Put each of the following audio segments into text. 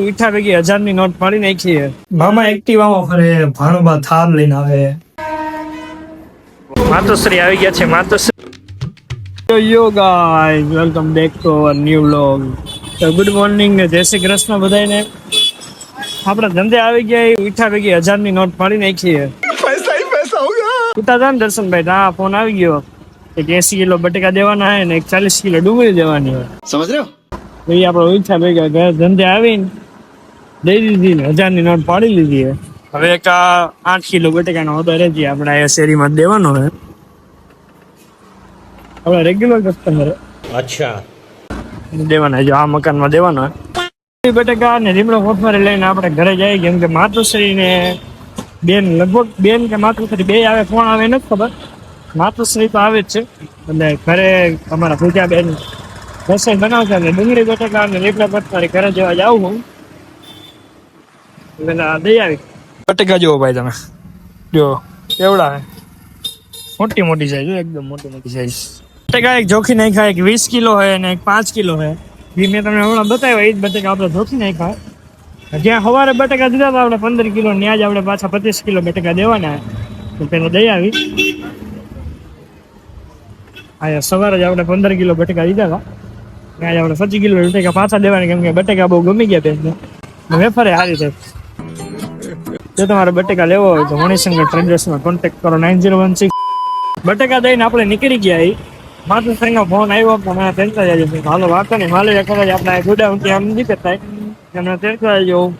ઉઠા ભેગી 1000 ની નોટ પાડી નાખી છે. મામા એક્ટિવામાં ફરે, ભાણોબા થાર લઈને આવે. માતોશ્રી આવી ગયા છે. માતોશ્રી યો guys, welcome back to our new vlog. તો ગુડ મોર્નિંગ ને જય શ્રી કૃષ્ણ બધાને. આપણા ધંધે આવી ગયા ઉઠા ભેગી 1000 ની નોટ પાડી નાખી છે. પૈસા હી પૈસા હો ગયા. ઉઠા જાન દર્શનભાઈ, હા ફોન આવી ગયો. એક 80 કિલો બટેકા દેવાના હે ને એક 40 કિલો ડુંગળી દેવાની હોય. સમજ રહ્યો? એ આપણે ઉઠા ભેગા ઘર ધંધે આવીને દઈ દીધી ને 1000 ની નોટ પાડી લીધી હે. હવે એક 8 કિલો બટેકાનો ઓર્ડર છે આપણે આ શેરીમાં દેવાનો હે. આપણે રેગ્યુલર કસ્ટમર. અચ્છા, દેવાના જો આ મકાનમાં દેવાનો હે બટેકા ને લીમડો કોથમરી લઈને આપણે ઘરે જઈએ. કેમ કે માતુશ્રી ને બેન, લગભગ બેન કે માતુશ્રી બે આવે, કોણ આવે નથી ખબર. માતુશ્રી તો આવે જ છે. એટલે ઘરે અમારા પૂજા બેન રસોઈ બનાવશે ને ડુંગળી બટેકા ને લીમડા કોથમરી ઘરે જવા જાઉં હું. દઈ આવી બટેકા જુઓ ભાઈ તમે, જો એવડા હે, મોટી મોટી સાઈઝ, એકદમ મોટી મોટી સાઈઝ બટેકા. એક જોખી નાખ્યા, એક 20 કિલો હે ને એક 5 કિલો હે. એ મેં તમને હમણાં બતાવ્યા, એ જ બટેકા આપણે જોખી નાખ્યા. જ્યાં સવારે બટેકા દીધા હતા આપણે 15 કિલો, ત્યાં જ આપણે પાછા 25 કિલો બટેકા દેવાના. તો પેલા દઈ આવી. હા, સવારે જ આપણે 15 કિલો બટેકા દીધા હતા, ત્યાં જ આપણે 25 કિલો બટેકા પાછા દેવાના. કેમ કે બટેકા બહુ ગમી ગયા બેનને, વેફરે સારી થાય. જો તમારે બટેકા લેવો હોય તો મણિશંકર ટ્રેડર્સમાં કોન્ટેક્ટ કરો 9016. બટેકા દઈને આપણે નીકળી ગયા. માતુશ્રીનો ફોન આવ્યો પણ મને તેડતા જાય. હાલો વાંધો નહીં, માલે કદાચ આપણે ગોડાઉન ત્યાં નીકળ થાય એમને તેડતા જવું.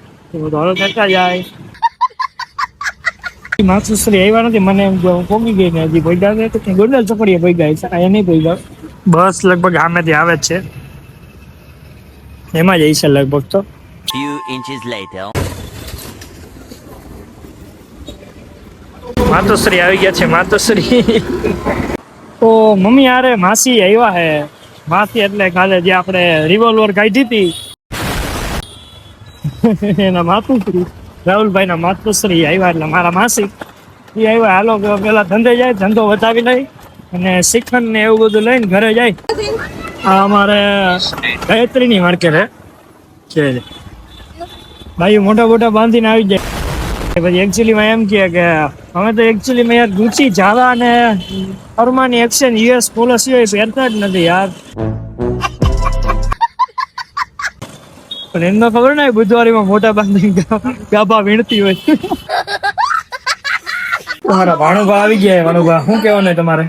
હાલો તેડતા જાય. માતુશ્રી આવ્યા નથી, મને એમ પોગી ગઈ ને હજી ભોગા નથી. ગોંડલ ચોકડીએ ભોગા એ નહીં ભોગા. બસ લગભગ આમેથી આવે જ છે, એમાં જ છે લગભગ. તો few inches later. માતુશ્રી આવી ગયા છે. માતુશ્રી તો મમ્મી યારે માસી આવ્યા હે. માસી એટલે કાલે જે આપણે રિવોલ્વર કાઢી હતી એના માતુશ્રી, રાહુલભાઈ ના માતુશ્રી આવ્યા. એટલે મારા માસી એ આવ્યા. હાલો પેલા ધંધે જાય, ધંધો વધાવી લઈ અને શ્રીખંડ ને એવું બધું લઈને ઘરે જાય. આ અમારે ગાયત્રીની માર્કેટ છે. ભાઈ મોટા મોટા બાંધીને આવી જાય. પછી એકચ્યુઅલીમાં એમ કહે કે અમે તો એકચ્યુઅલીમાં યાર ગુચી, ઝાલા અને અરમાની એક્શન યુએસ પોલિસી હોય પહેરતા જ નથી યાર. પણ એમને ખબર ને બુધવારીમાં મોટા બાંધીને ગાભા વીણતી હોય. તમારા ભાણુભા આવી ગયા. ભાણુભા શું કહેવાનું તમારે?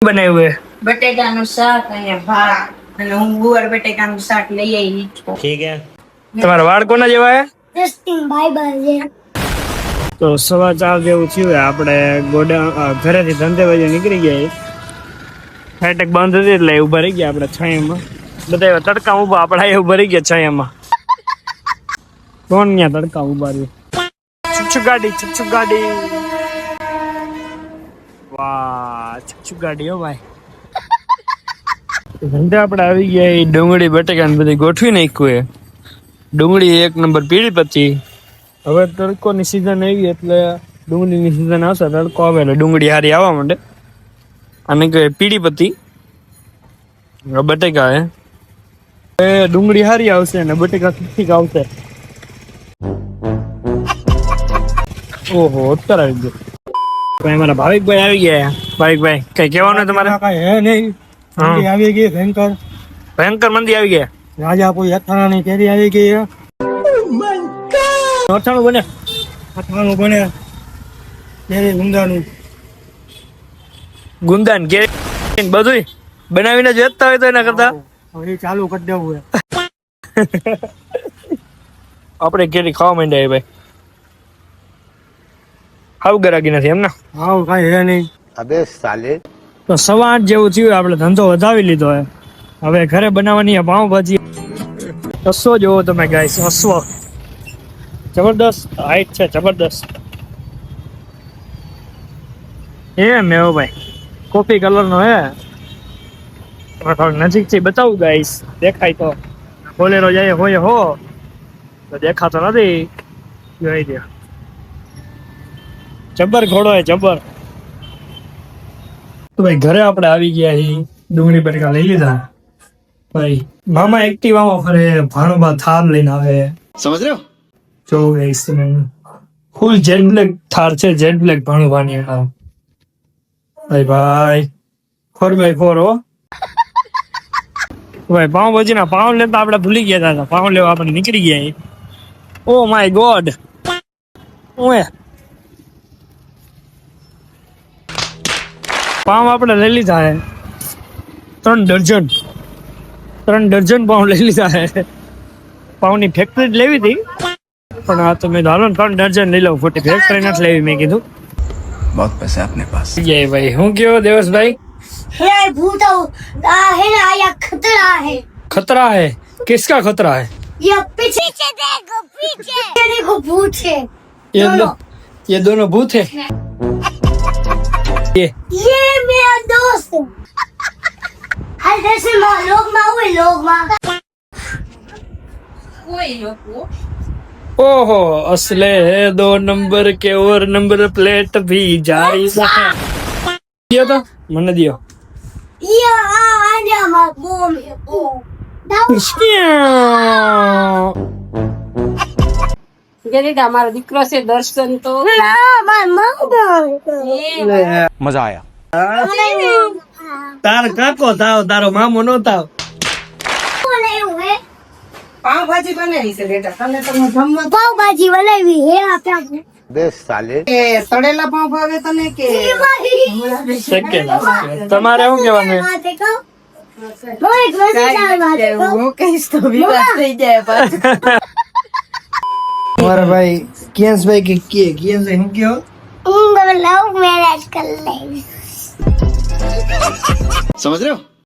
બનાવ્યું હે બટેકાનું શાક અને ભાત, અને હું ગુવાર બટેકાનું શાક લઈ આવી છું. ઠીક હે. તમારા વાળ કોના જેવા હે? તો 4:15 જેવું થયું. આપણે ઘરેથી ધંધે વજે નીકળી ગયા. ફાટક બંધ હતી એટલે ઉભા રહી ગયા આપણે છાયામાં. બધા તડકા ઉભા, આપણે ઉભા રહી ગયા છાયામાં. કોણ ત્યાં તડકા ઉભા રહ્યું? છુક ગાડી, છુક ગાડી. વાહ, છુક ગાડી હો ભાઈ. ધંધે આપણે આવી ગયા. ડુંગળી બટેકા ને બધી ગોઠવી નાખ્યું. ડુંગળી 1 નંબર પીળી પછી. હવે તડકોની સિઝન આવી એટલે ડુંગળીની સિઝન આવશે, તડકો આવે એટલે ડુંગળી હારી આવવા માંડે. અને કે પીળી પત્તી બટેકા હે, ડુંગળી હારી આવશે ને બટેકા ઠીક આવશે. ઓહો, અત્યારે આવી ગયો. મારા ભાવિકભાઈ આવી ગયા. ભાવિકભાઈ કઈ કહેવાનું તમારે? કઈ હે નહીં, આવી ગઈ ભયંકર ભયંકર મંદી આવી ગયા. રાજા કોઈ અથાણાની કેરી આવી ગઈ. અથાણું બને, અથાણું બને કેરી ગુંદાનું, ગુંદાન કેરી બધું બનાવીને જ વેચતા હોય તો એના કરતા હવે ચાલુ કરી દેવું. આપણે કેરી ખાવા માંડ્યા ભાઈ. હાવ ગરાગી નથી એમ ને? હાવ કઈ હે નહીં. અબે સાલે. તો 8:15 જેવું થયું. આપણે ધંધો વધાવી લીધો હે. હવે ઘરે બનાવવાની પાઉંભાજી. અશ્વ જોવો તમે ગાઈસ, અશ્વ જબરદસ્ત હાઈટ છે, જબરદસ્ત. મેવો ભાઈ કોફી કલર નો હે. નજીક થી બતાવું ગાઈસ, દેખાય તો. બોલેરો જાય હોય હો તો દેખાતો નથી. જોઈ દે, જબર ઘોડો હે, જબર. તો ભાઈ ઘરે આપણે આવી ગયા. ડુંગળી બટેકા લઈ લીધા. ભાઈ મામા એક્ટિવામાં ફરે, ભાણુબા થાર લઈને આવે. समझ रहे हो જો ગાઈસ તમે ફૂલ જેટ બ્લેક થાર છે, જેટ બ્લેક ભાણુબાની. ભાઈ 4x4 હો ભાઈ. પાઉંભાજી ના પાઉં લેતા આપણે ભૂલી ગયા હતા. પાઉં લેવા આપણે નીકળી ગયા. Oh my God. ઓએ પાઉં આપણે લઈ લીધા હે 3 ડઝન પાઉં લઈ લીધા હે. પાઉંની ફેક્ટરી જ લેવી હતી, પણ આ તો મેં હાલો 3 ડઝન લઈ લઉં. ખોટી ફેક્ટરી નથી લેવી મેં કીધું. बहुत पैसा है अपने पास જય ભાઈ. હું કયો દેવસભાઈ? है भूत है ना या खतरा है खतरा है? किसका खतरा है? ये पीछे देखो पीछे ये देखो भूत है ये दोनों भूत है. ये मेरा दोस्त है हाल जैसे लोग माँ हुए लोग माँ ओहो असले है 2 नंबर के और नंबर प्लेट भी जारी है. दियो तो મને दियो. ये आने माँ बोम है बोम જરીડા મારો દીકરો છે દર્શન તો मजा आया તાર કાકો થાવ, તારો મામો નો થાવ. પાવભાજી બનાવી છે બેટા. તને તો જમવા पाव भाजी बनाई है आप તળેલા પાવ ભાવે તને કે સેકન્ડ તમારે શું કહેવાનું? હું કહીશ તો વિવાદ થઈ જાય પાછો. हमारा भाई कियंस भाई के कियंस भाई हम क्यों लव मैरिज कर ले समझ रहे हो